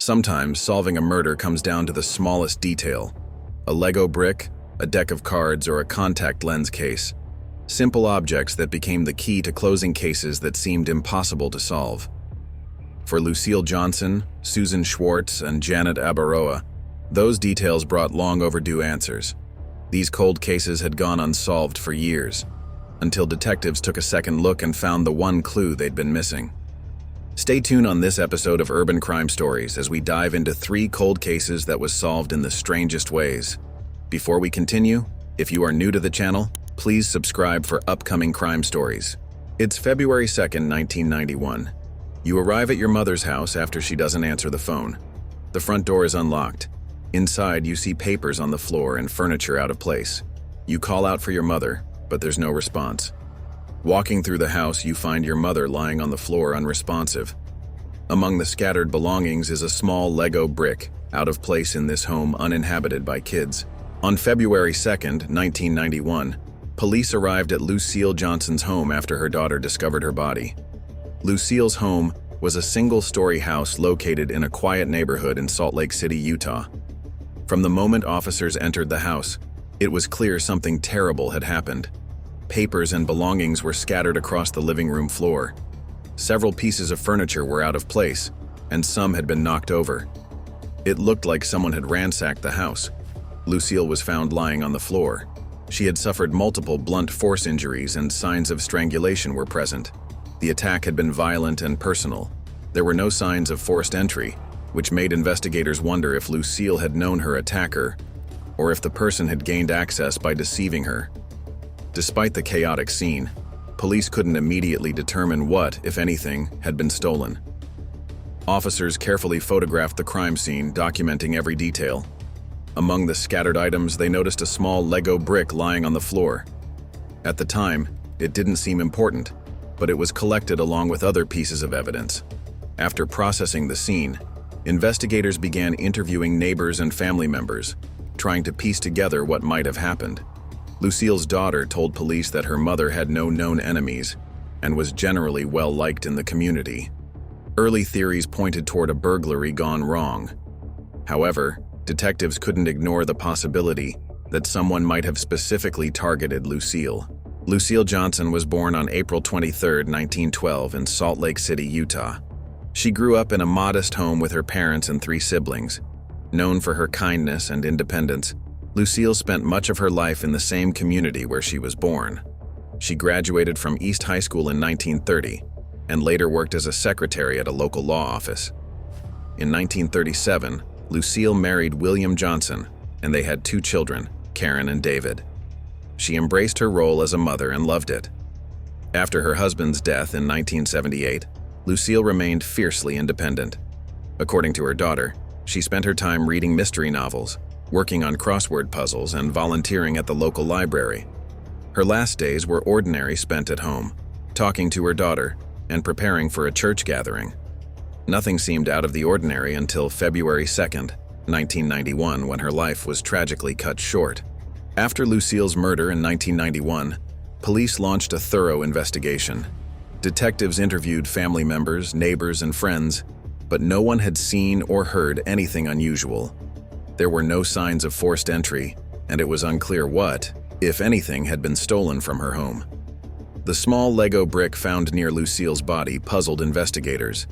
Sometimes solving a murder comes down to the smallest detail: a Lego brick, a deck of cards, or a contact lens case. Simple objects that became the key to closing cases that seemed impossible to solve. For Lucille Johnson, Susan Schwarz, and Janet Abaroa, those details brought long-overdue answers. These cold cases had gone unsolved for years, until detectives took a second look and found the one clue they'd been missing. Stay tuned on this episode of Urban Crime Stories as we dive into 3 cold cases that was solved in the strangest ways. Before we continue, if you are new to the channel, please subscribe for upcoming crime stories. It's February 2nd, 1991. You arrive at your mother's house after she doesn't answer the phone. The front door is unlocked. Inside, you see papers on the floor and furniture out of place. You call out for your mother, but there's no response. Walking through the house, you find your mother lying on the floor unresponsive. Among the scattered belongings is a small Lego brick, out of place in this home uninhabited by kids. On February 2nd, 1991, police arrived at Lucille Johnson's home after her daughter discovered her body. Lucille's home was a single-story house located in a quiet neighborhood in Salt Lake City, Utah. From the moment officers entered the house, it was clear something terrible had happened. Papers and belongings were scattered across the living room floor. Several pieces of furniture were out of place, and some had been knocked over. It looked like someone had ransacked the house. Lucille was found lying on the floor. She had suffered multiple blunt force injuries and signs of strangulation were present. The attack had been violent and personal. There were no signs of forced entry, which made investigators wonder if Lucille had known her attacker, or if the person had gained access by deceiving her. Despite the chaotic scene, police couldn't immediately determine what, if anything, had been stolen. Officers carefully photographed the crime scene, documenting every detail. Among the scattered items, they noticed a small Lego brick lying on the floor. At the time, it didn't seem important, but it was collected along with other pieces of evidence. After processing the scene, investigators began interviewing neighbors and family members, trying to piece together what might have happened. Lucille's daughter told police that her mother had no known enemies and was generally well-liked in the community. Early theories pointed toward a burglary gone wrong. However, detectives couldn't ignore the possibility that someone might have specifically targeted Lucille. Lucille Johnson was born on April 23, 1912 in Salt Lake City, Utah. She grew up in a modest home with her parents and 3 siblings. Known for her kindness and independence, Lucille spent much of her life in the same community where she was born. She graduated from East High School in 1930 and later worked as a secretary at a local law office. In 1937, Lucille married William Johnson, and they had 2 children, Karen and David. She embraced her role as a mother and loved it. After her husband's death in 1978, Lucille remained fiercely independent. According to her daughter, she spent her time reading mystery novels, working on crossword puzzles, and volunteering at the local library. Her last days were ordinary, spent at home, talking to her daughter, and preparing for a church gathering. Nothing seemed out of the ordinary until February 2nd, 1991, when her life was tragically cut short. After Lucille's murder in 1991, police launched a thorough investigation. Detectives interviewed family members, neighbors, and friends, but no one had seen or heard anything unusual. There were no signs of forced entry, and it was unclear what, if anything, had been stolen from her home. The small Lego brick found near Lucille's body puzzled investigators.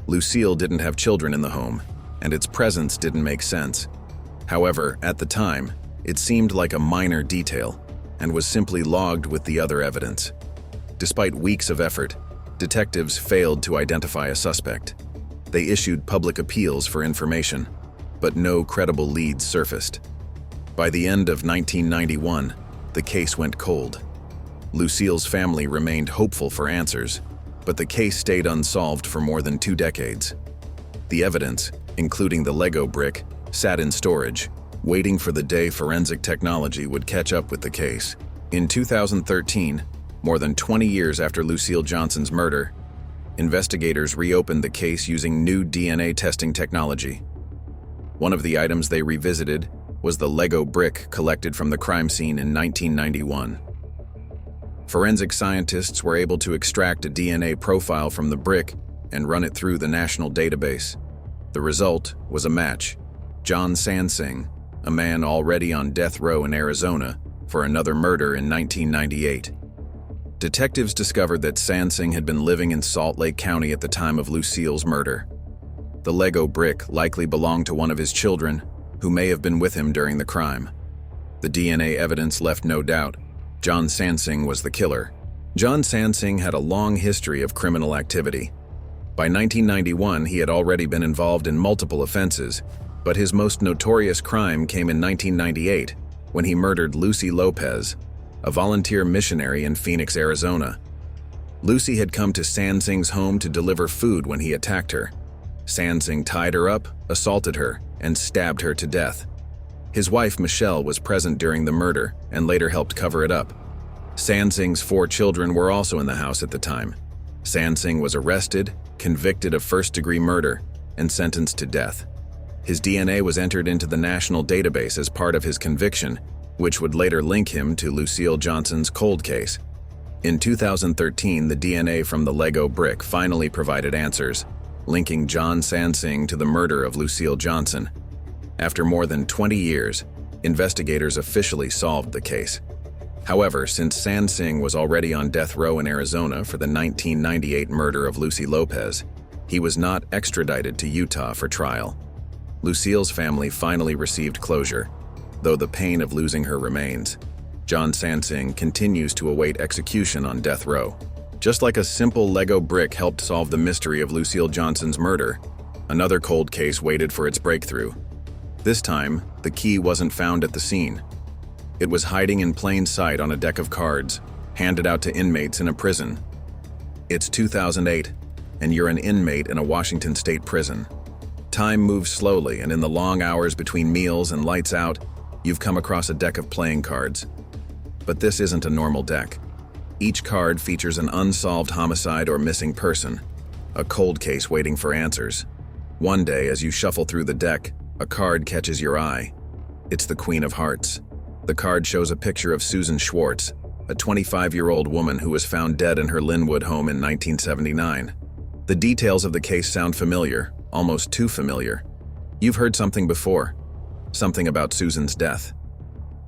Lucille didn't have children in the home, and its presence didn't make sense. However, at the time, it seemed like a minor detail, and was simply logged with the other evidence. Despite weeks of effort, detectives failed to identify a suspect. They issued public appeals for information, but no credible leads surfaced. By the end of 1991, the case went cold. Lucille's family remained hopeful for answers, but the case stayed unsolved for more than 2 decades. The evidence, including the Lego brick, sat in storage, waiting for the day forensic technology would catch up with the case. In 2013, more than 20 years after Lucille Johnson's murder, investigators reopened the case using new DNA testing technology. One of the items they revisited was the Lego brick collected from the crime scene in 1991. Forensic scientists were able to extract a DNA profile from the brick and run it through the national database. The result was a match. John Sansing, a man already on death row in Arizona for another murder in 1998. Detectives discovered that Sansing had been living in Salt Lake County at the time of Lucille's murder. The Lego brick likely belonged to one of his children, who may have been with him during the crime. The DNA evidence left no doubt. John Sansing was the killer. John Sansing had a long history of criminal activity. By 1991, he had already been involved in multiple offenses, but his most notorious crime came in 1998 when he murdered Lucy Lopez, a volunteer missionary in Phoenix, Arizona. Lucy had come to Sansing's home to deliver food when he attacked her. Sansing tied her up, assaulted her, and stabbed her to death. His wife, Michelle, was present during the murder and later helped cover it up. Sansing's 4 children were also in the house at the time. Sansing was arrested, convicted of first-degree murder, and sentenced to death. His DNA was entered into the national database as part of his conviction, which would later link him to Lucille Johnson's cold case. In 2013, the DNA from the Lego brick finally provided answers, linking John Sansing to the murder of Lucille Johnson. After more than 20 years, investigators officially solved the case. However, since Sansing was already on death row in Arizona for the 1998 murder of Lucy Lopez, he was not extradited to Utah for trial. Lucille's family finally received closure, though the pain of losing her remains. John Sansing continues to await execution on death row. Just like a simple Lego brick helped solve the mystery of Lucille Johnson's murder, another cold case waited for its breakthrough. This time, the key wasn't found at the scene. It was hiding in plain sight on a deck of cards, handed out to inmates in a prison. It's 2008, and you're an inmate in a Washington state prison. Time moves slowly, and in the long hours between meals and lights out, you've come across a deck of playing cards. But this isn't a normal deck. Each card features an unsolved homicide or missing person, a cold case waiting for answers. One day, as you shuffle through the deck, a card catches your eye. It's the Queen of Hearts. The card shows a picture of Susan Schwarz, a 25-year-old woman who was found dead in her Linwood home in 1979. The details of the case sound familiar, almost too familiar. You've heard something before, something about Susan's death.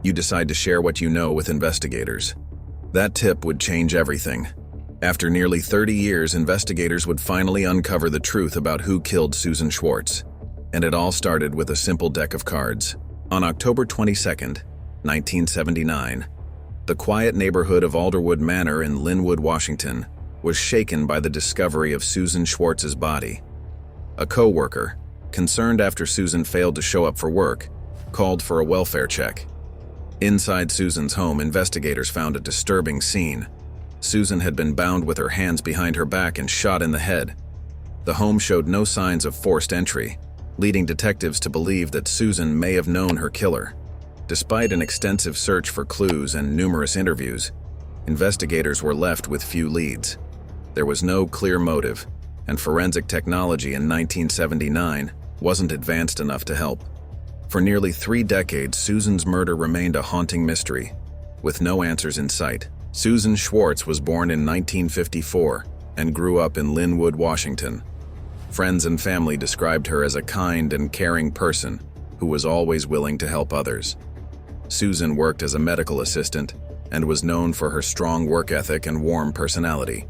You decide to share what you know with investigators. That tip would change everything. After nearly 30 years, investigators would finally uncover the truth about who killed Susan Schwarz. And it all started with a simple deck of cards. On October 22nd, 1979, the quiet neighborhood of Alderwood Manor in Linwood, Washington, was shaken by the discovery of Susan Schwartz's body. A co-worker, concerned after Susan failed to show up for work, called for a welfare check. Inside Susan's home, investigators found a disturbing scene. Susan had been bound with her hands behind her back and shot in the head. The home showed no signs of forced entry, leading detectives to believe that Susan may have known her killer. Despite an extensive search for clues and numerous interviews, investigators were left with few leads. There was no clear motive, and forensic technology in 1979 wasn't advanced enough to help. For nearly 3 decades, Susan's murder remained a haunting mystery, with no answers in sight. Susan Schwarz was born in 1954 and grew up in Linwood, Washington. Friends and family described her as a kind and caring person who was always willing to help others. Susan worked as a medical assistant and was known for her strong work ethic and warm personality.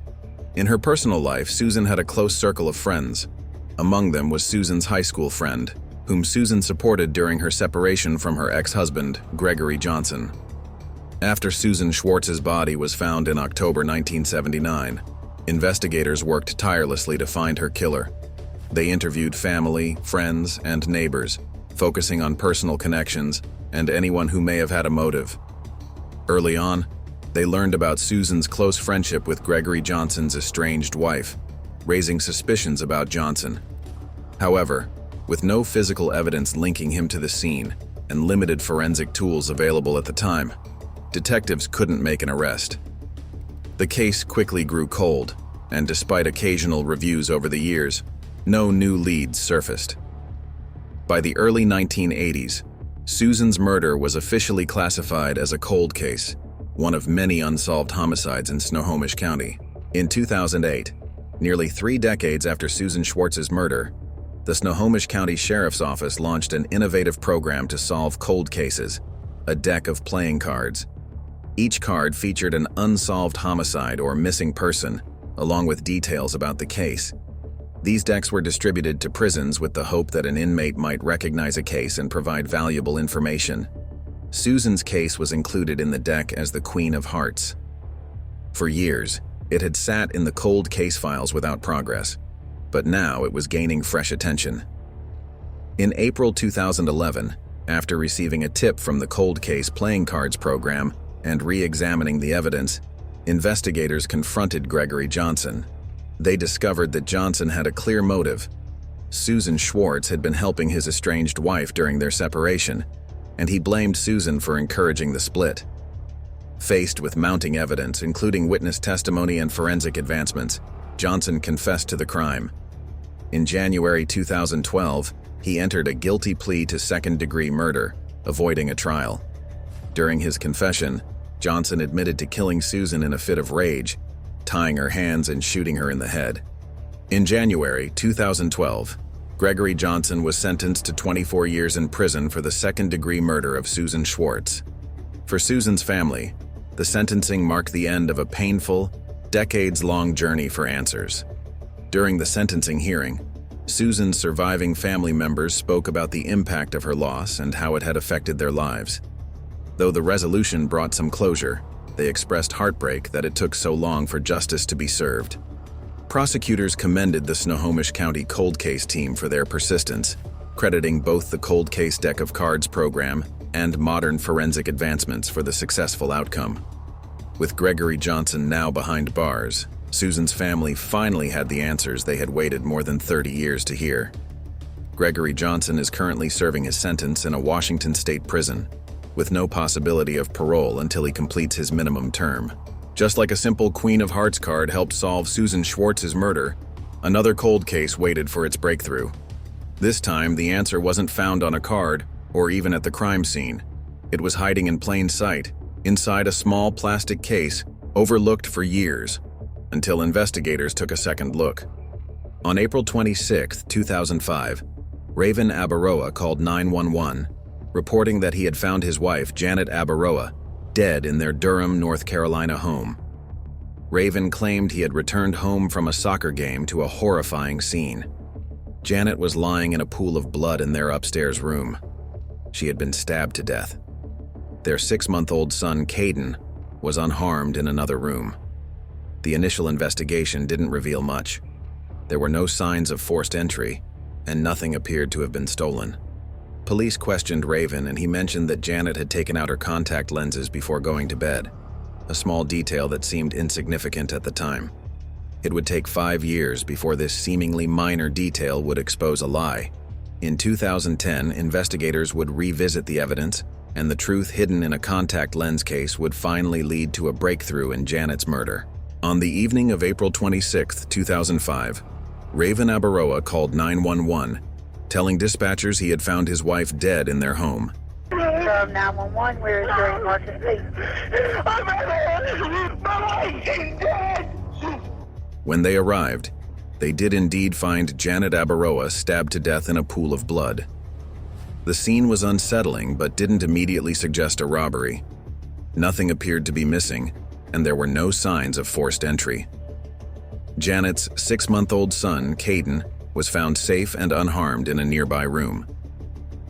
In her personal life, Susan had a close circle of friends. Among them was Susan's high school friend, whom Susan supported during her separation from her ex-husband, Gregory Johnson. After Susan Schwartz's body was found in October 1979, investigators worked tirelessly to find her killer. They interviewed family, friends, and neighbors, focusing on personal connections and anyone who may have had a motive. Early on, they learned about Susan's close friendship with Gregory Johnson's estranged wife, raising suspicions about Johnson. However, with no physical evidence linking him to the scene and limited forensic tools available at the time, detectives couldn't make an arrest. The case quickly grew cold, and despite occasional reviews over the years, no new leads surfaced. By the early 1980s, Susan's murder was officially classified as a cold case, one of many unsolved homicides in Snohomish County. In 2008, nearly 3 decades after Susan Schwartz's murder, the Snohomish County Sheriff's Office launched an innovative program to solve cold cases, a deck of playing cards. Each card featured an unsolved homicide or missing person, along with details about the case. These decks were distributed to prisons with the hope that an inmate might recognize a case and provide valuable information. Susan's case was included in the deck as the Queen of Hearts. For years, it had sat in the cold case files without progress, but now it was gaining fresh attention. In April 2011, after receiving a tip from the Cold Case Playing Cards program and re-examining the evidence, investigators confronted Gregory Johnson. They discovered that Johnson had a clear motive. Susan Schwarz had been helping his estranged wife during their separation, and he blamed Susan for encouraging the split. Faced with mounting evidence, including witness testimony and forensic advancements, Johnson confessed to the crime. In January 2012, he entered a guilty plea to second-degree murder, avoiding a trial. During his confession, Johnson admitted to killing Susan in a fit of rage, tying her hands and shooting her in the head. In January 2012, Gregory Johnson was sentenced to 24 years in prison for the second-degree murder of Susan Schwarz. For Susan's family, the sentencing marked the end of a painful, decades-long journey for answers. During the sentencing hearing, Susan's surviving family members spoke about the impact of her loss and how it had affected their lives. Though the resolution brought some closure, they expressed heartbreak that it took so long for justice to be served. Prosecutors commended the Snohomish County Cold Case team for their persistence, crediting both the Cold Case Deck of Cards program and modern forensic advancements for the successful outcome. With Gregory Johnson now behind bars, Susan's family finally had the answers they had waited more than 30 years to hear. Gregory Johnson is currently serving his sentence in a Washington state prison, with no possibility of parole until he completes his minimum term. Just like a simple Queen of Hearts card helped solve Susan Schwartz's murder, another cold case waited for its breakthrough. This time, the answer wasn't found on a card or even at the crime scene. It was hiding in plain sight, inside a small plastic case, overlooked for years, until investigators took a second look. On April 26, 2005, Raven Abaroa called 911, reporting that he had found his wife, Janet Abaroa, dead in their Durham, North Carolina home. Raven claimed he had returned home from a soccer game to a horrifying scene. Janet was lying in a pool of blood in their upstairs room. She had been stabbed to death. Their 6-month-old son, Caden, was unharmed in another room. The initial investigation didn't reveal much. There were no signs of forced entry, and nothing appeared to have been stolen. Police questioned Raven, and he mentioned that Janet had taken out her contact lenses before going to bed, a small detail that seemed insignificant at the time. It would take 5 years before this seemingly minor detail would expose a lie. In 2010, investigators would revisit the evidence, and the truth hidden in a contact lens case would finally lead to a breakthrough in Janet's murder. On the evening of April 26, 2005, Raven Abaroa called 911, telling dispatchers he had found his wife dead in their home. 911, where is your emergency? My wife is dead! When they arrived, they did indeed find Janet Abaroa stabbed to death in a pool of blood. The scene was unsettling but didn't immediately suggest a robbery. Nothing appeared to be missing, and there were no signs of forced entry. Janet's 6-month-old son, Caden, was found safe and unharmed in a nearby room.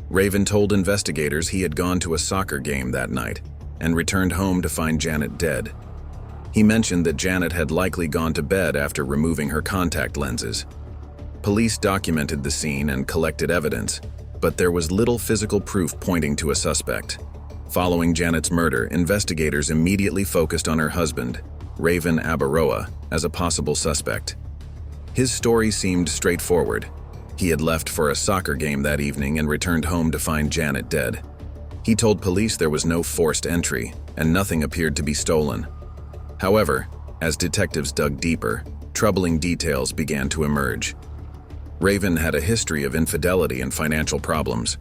Raven told investigators he had gone to a soccer game that night and returned home to find Janet dead. He mentioned that Janet had likely gone to bed after removing her contact lenses. Police documented the scene and collected evidence, but there was little physical proof pointing to a suspect. Following Janet's murder, investigators immediately focused on her husband, Raven Abaroa, as a possible suspect. His story seemed straightforward. He had left for a soccer game that evening and returned home to find Janet dead. He told police there was no forced entry, and nothing appeared to be stolen. However, as detectives dug deeper, troubling details began to emerge. Raven had a history of infidelity and financial problems.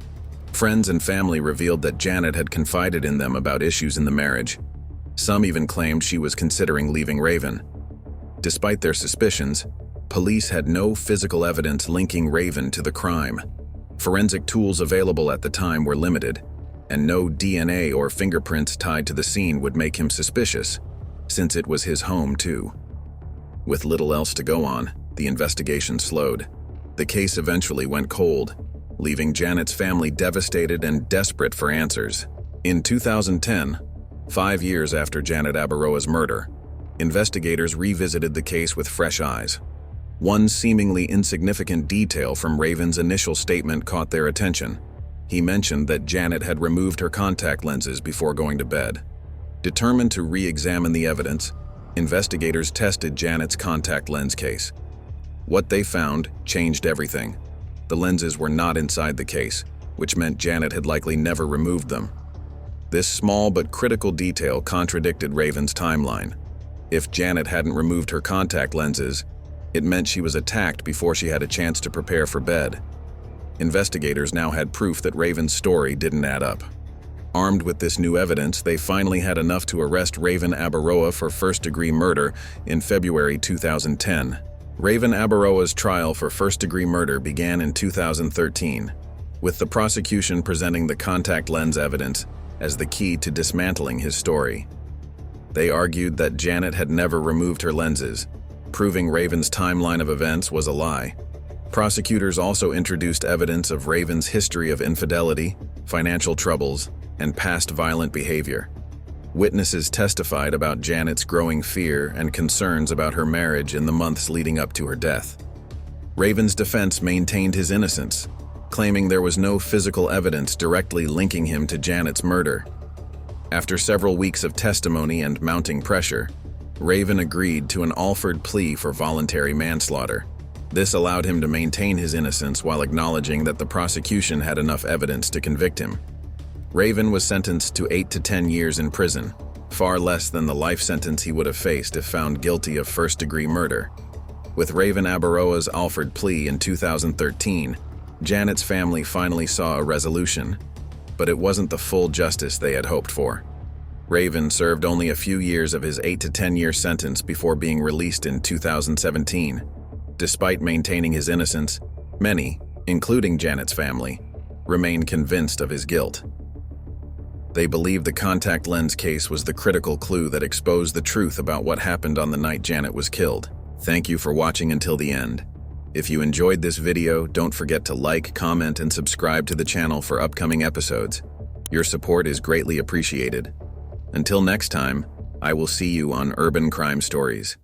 Friends and family revealed that Janet had confided in them about issues in the marriage. Some even claimed she was considering leaving Raven. Despite their suspicions, Police had no physical evidence linking Raven to the crime. Forensic tools available at the time were limited, and no DNA or fingerprints tied to the scene would make him suspicious, since it was his home too. With little else to go on, the investigation slowed. The case eventually went cold, leaving Janet's family devastated and desperate for answers. In 2010, 5 years after Janet Abaroa's murder, investigators revisited the case with fresh eyes. One seemingly insignificant detail from Raven's initial statement caught their attention. He mentioned that Janet had removed her contact lenses before going to bed. Determined to re-examine the evidence, investigators tested Janet's contact lens case. What they found changed everything. The lenses were not inside the case, which meant Janet had likely never removed them. This small but critical detail contradicted Raven's timeline. If Janet hadn't removed her contact lenses, it meant she was attacked before she had a chance to prepare for bed. Investigators now had proof that Raven's story didn't add up. Armed with this new evidence, they finally had enough to arrest Raven Abaroa for first-degree murder in February 2010. Raven Abaroa's trial for first-degree murder began in 2013, with the prosecution presenting the contact lens evidence as the key to dismantling his story. They argued that Janet had never removed her lenses, proving Raven's timeline of events was a lie. Prosecutors also introduced evidence of Raven's history of infidelity, financial troubles, and past violent behavior. Witnesses testified about Janet's growing fear and concerns about her marriage in the months leading up to her death. Raven's defense maintained his innocence, claiming there was no physical evidence directly linking him to Janet's murder. After several weeks of testimony and mounting pressure, Raven agreed to an offered plea for voluntary manslaughter. This allowed him to maintain his innocence while acknowledging that the prosecution had enough evidence to convict him. Raven was sentenced to 8 to 10 years in prison, far less than the life sentence he would have faced if found guilty of first-degree murder. With Raven Abaroa's offered plea in 2013, Janet's family finally saw a resolution, but it wasn't the full justice they had hoped for. Raven served only a few years of his 8 to 10 year sentence before being released in 2017. Despite maintaining his innocence, many, including Janet's family, remain convinced of his guilt. They believe the contact lens case was the critical clue that exposed the truth about what happened on the night Janet was killed. Thank you for watching until the end. If you enjoyed this video, don't forget to like, comment, and subscribe to the channel for upcoming episodes. Your support is greatly appreciated. Until next time, I will see you on Urban Crime Stories.